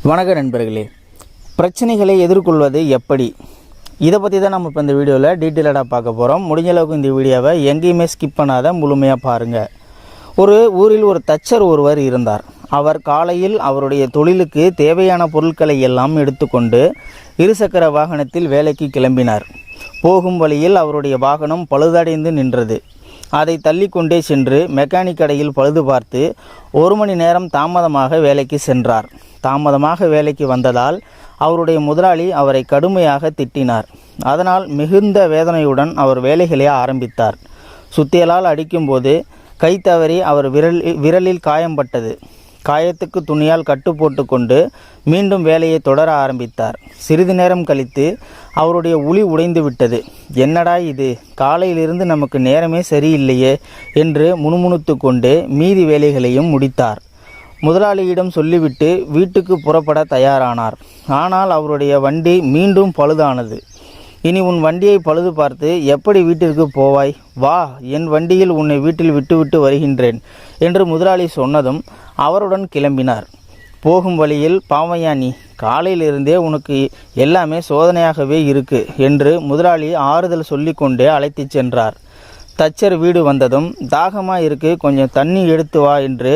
வணக்க நண்பர்களே, பிரச்சனைகளை எதிர்கொள்வது எப்படி, இதை பற்றி தான் நம்ம இப்போ இந்த வீடியோவில் டீட்டெயிலாக பார்க்க போகிறோம். முடிஞ்ச அளவுக்கு இந்த வீடியோவை எங்கேயுமே ஸ்கிப் பண்ணாத முழுமையாக பாருங்கள். ஒரு ஊரில் ஒரு தச்சர் ஒருவர் இருந்தார். அவர் காலையில் அவருடைய தொழிலுக்கு தேவையான பொருட்களை எல்லாம் எடுத்துக்கொண்டு இருசக்கர வாகனத்தில் வேலைக்கு கிளம்பினார். போகும் வழியில் அவருடைய வாகனம் பழுதடைந்து நின்றது. அதை தள்ளிக்கொண்டே சென்று மெக்கானிக் கடையில் பழுது பார்த்து 1 மணி நேரம் தாமதமாக வேலைக்கு சென்றார். தாமதமாக வேலைக்கு வந்ததால் அவருடைய முதலாளி அவரை கடுமையாக திட்டினார். அதனால் மிகுந்த வேதனையுடன் அவர் வேலைகளை ஆரம்பித்தார். சுத்தியலால் அடிக்கும்போது கை தவறி அவர் விரலில் காயம்பட்டது. காயத்துக்கு துணியால் கட்டு போட்டு கொண்டு மீண்டும் வேலையை தொடர ஆரம்பித்தார். சிறிது நேரம் கழித்து அவருடைய உளி உடைந்து விட்டது. என்னடா இது, காலையிலிருந்து நமக்கு நேரமே சரியில்லையே என்று முணுமுணுத்து கொண்டு மீதி வேலைகளையும் முடித்தார். முதலாளியிடம் சொல்லிவிட்டு வீட்டுக்கு புறப்பட தயாரானார். ஆனால் அவருடைய வண்டி மீண்டும் பழுதானது. இனி உன் வண்டியை பழுது பார்த்து எப்படி வீட்டிற்கு போவாய்? வா, என் வண்டியில் உன்னை வீட்டில் விட்டுவிட்டு வருகின்றேன் என்று முதலாளி சொன்னதும் அவருடன் கிளம்பினார். போகும் வழியில், பாவையா நீ, காலையிலிருந்தே உனக்கு எல்லாமே சோதனையாகவே இருக்கு என்று முதலாளி ஆறுதல் சொல்லிக்கொண்டே அழைத்து சென்றார். தச்சர் வீடு வந்ததும், தாகமாக இருக்கு, கொஞ்சம் தண்ணி எடுத்து வா என்று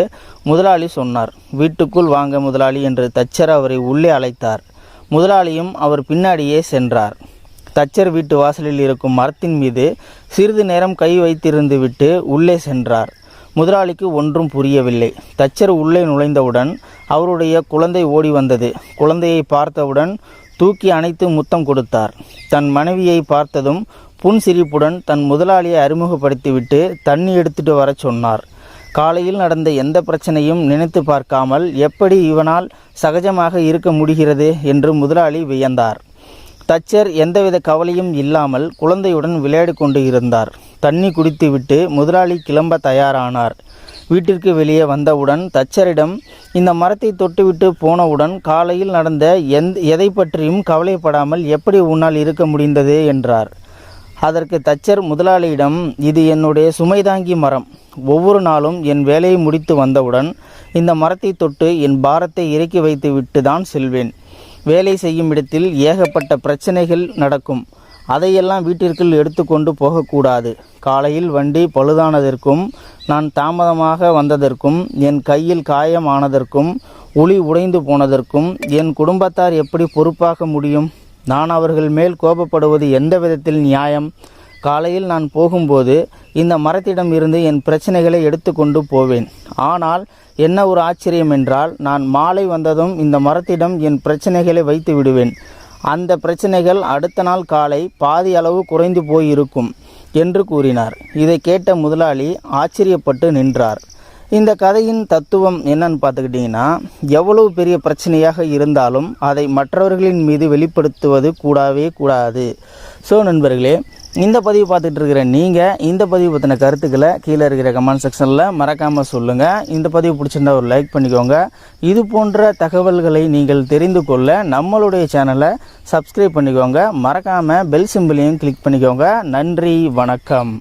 முதலாளி சொன்னார். வீட்டுக்குள் வாங்க முதலாளி என்று தச்சர் அவரை உள்ளே அழைத்தார். முதலாளியும் அவர் பின்னாடியே சென்றார். தச்சர் வீட்டு வாசலில் இருக்கும் மரத்தின் மீது சிறிது நேரம் கை வைத்திருந்து விட்டு உள்ளே சென்றார். முதலாளிக்கு ஒன்றும் புரியவில்லை. தச்சர் உள்ளே நுழைந்தவுடன் அவருடைய குழந்தை ஓடி வந்தது. குழந்தையை பார்த்தவுடன் தூக்கி அணைத்து முத்தம் கொடுத்தார். தன் மனைவியை பார்த்ததும் புன்சிரிப்புடன் தன் முதலாளியை அறிமுகப்படுத்திவிட்டு தண்ணி எடுத்துட்டு வர சொன்னார். காலையில் நடந்த எந்த பிரச்சனையும் நினைத்து பார்க்காமல் எப்படி இவனால் சகஜமாக இருக்க முடிகிறது என்று முதலாளி வியந்தார். தச்சர் எந்தவித கவலையும் இல்லாமல் குழந்தையுடன் விளையாடி கொண்டு இருந்தார். தண்ணி குடித்துவிட்டு முதலாளி கிளம்ப தயாரானார். வீட்டிற்கு வெளியே வந்தவுடன் தச்சரிடம், இந்த மரத்தை தொட்டுவிட்டு போனவுடன் காலையில் நடந்த எதை பற்றியும் கவலைப்படாமல் எப்படி உன்னால் இருக்க முடிந்தது என்றார். அதற்கு தச்சர் முதலாளியிடம், இது என்னுடைய சுமைதாங்கி மரம். ஒவ்வொரு நாளும் என் வேலையை முடித்து வந்தவுடன் இந்த மரத்தை தொட்டு என் பாரத்தை இறக்கி வைத்து விட்டு தான் செல்வேன். வேலை செய்யும் இடத்தில் ஏகப்பட்ட பிரச்சனைகள் நடக்கும். அதையெல்லாம் வீட்டிற்குள் எடுத்துக்கொண்டு போகக்கூடாது. காலையில் வண்டி பழுதானதற்கும், நான் தாமதமாக வந்ததற்கும், என் கையில் காயம் ஆனதற்கும், உளி உடைந்து போனதற்கும் என் குடும்பத்தார் எப்படி பொறுப்பாக முடியும்? நான் அவர்கள் மேல் கோபப்படுவது எந்த விதத்தில் நியாயம்? காலையில் நான் போகும்போது இந்த மரத்திடம் இருந்து என் பிரச்சனைகளை எடுத்துக்கொண்டு போவேன். ஆனால் என்ன ஒரு ஆச்சரியம் என்றால், நான் மாலை வந்ததும் இந்த மரத்திடம் என் பிரச்சனைகளை வைத்து விடுவேன். அந்த பிரச்சனைகள் அடுத்த நாள் காலை பாதி அளவு குறைந்து போயிருக்கும் என்று கூறினார். இதை கேட்ட முதலாளி ஆச்சரியப்பட்டு நின்றார். இந்த கதையின் தத்துவம் என்னன்னு பார்த்துக்கிட்டிங்கன்னா, எவ்வளவு பெரிய பிரச்சனையாக இருந்தாலும் அதை மற்றவர்களின் மீது வெளிப்படுத்துவது கூடாது. ஸோ நண்பர்களே, இந்த பதிவு பார்த்துட்டு இருக்கிற நீங்கள் இந்த பதிவு பற்றின கருத்துக்களை கீழே இருக்கிற கமெண்ட் செக்ஷனில் மறக்காமல் சொல்லுங்கள். இந்த பதிவு பிடிச்சிருந்தா ஒரு லைக் பண்ணிக்கோங்க. இது போன்ற தகவல்களை நீங்கள் தெரிந்து கொள்ள நம்மளுடைய சேனலை சப்ஸ்கிரைப் பண்ணிக்கோங்க. மறக்காமல் பெல் சிம்பிளையும் கிளிக் பண்ணிக்கோங்க. நன்றி, வணக்கம்.